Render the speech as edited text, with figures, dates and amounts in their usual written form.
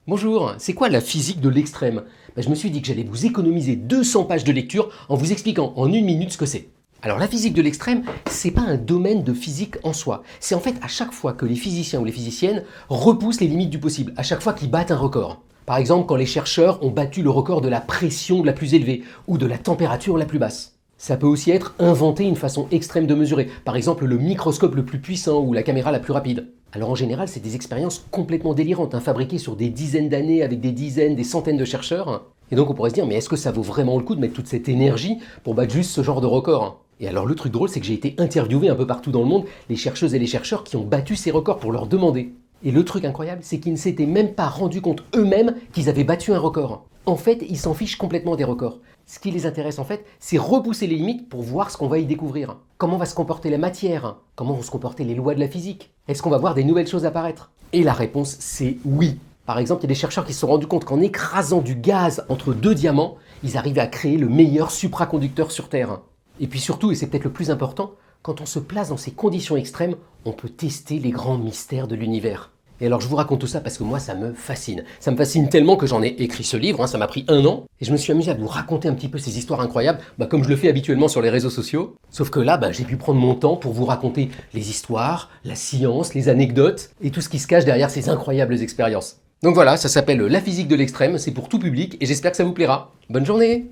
Bonjour, c'est quoi la physique de l'extrême? Je me suis dit que j'allais vous économiser 200 pages de lecture en vous expliquant en une minute ce que c'est. Alors la physique de l'extrême, c'est pas un domaine de physique en soi. C'est en fait à chaque fois que les physiciens ou les physiciennes repoussent les limites du possible, à chaque fois qu'ils battent un record. Par exemple, quand les chercheurs ont battu le record de la pression la plus élevée ou de la température la plus basse. Ça peut aussi être inventer une façon extrême de mesurer, par exemple le microscope le plus puissant ou la caméra la plus rapide. Alors en général, c'est des expériences complètement délirantes, fabriquées sur des dizaines d'années avec des dizaines, des centaines de chercheurs. Et donc on pourrait se dire, mais est-ce que ça vaut vraiment le coup de mettre toute cette énergie pour battre juste ce genre de record? Et alors le truc drôle, c'est que j'ai été interviewé un peu partout dans le monde les chercheuses et les chercheurs qui ont battu ces records pour leur demander. Et le truc incroyable, c'est qu'ils ne s'étaient même pas rendus compte eux-mêmes qu'ils avaient battu un record. En fait, ils s'en fichent complètement des records. Ce qui les intéresse en fait, c'est repousser les limites pour voir ce qu'on va y découvrir. Comment va se comporter la matière? Comment vont se comporter les lois de la physique? Est-ce qu'on va voir des nouvelles choses apparaître? Et la réponse, c'est oui. Par exemple, il y a des chercheurs qui se sont rendus compte qu'en écrasant du gaz entre deux diamants, ils arrivaient à créer le meilleur supraconducteur sur Terre. Et puis surtout, et c'est peut-être le plus important, quand on se place dans ces conditions extrêmes, on peut tester les grands mystères de l'univers. Et alors je vous raconte tout ça parce que moi ça me fascine. Ça me fascine tellement que j'en ai écrit ce livre, ça m'a pris 1 an. Et je me suis amusé à vous raconter un petit peu ces histoires incroyables, comme je le fais habituellement sur les réseaux sociaux. Sauf que là, j'ai pu prendre mon temps pour vous raconter les histoires, la science, les anecdotes et tout ce qui se cache derrière ces incroyables expériences. Donc voilà, ça s'appelle La physique de l'extrême, c'est pour tout public et j'espère que ça vous plaira. Bonne journée!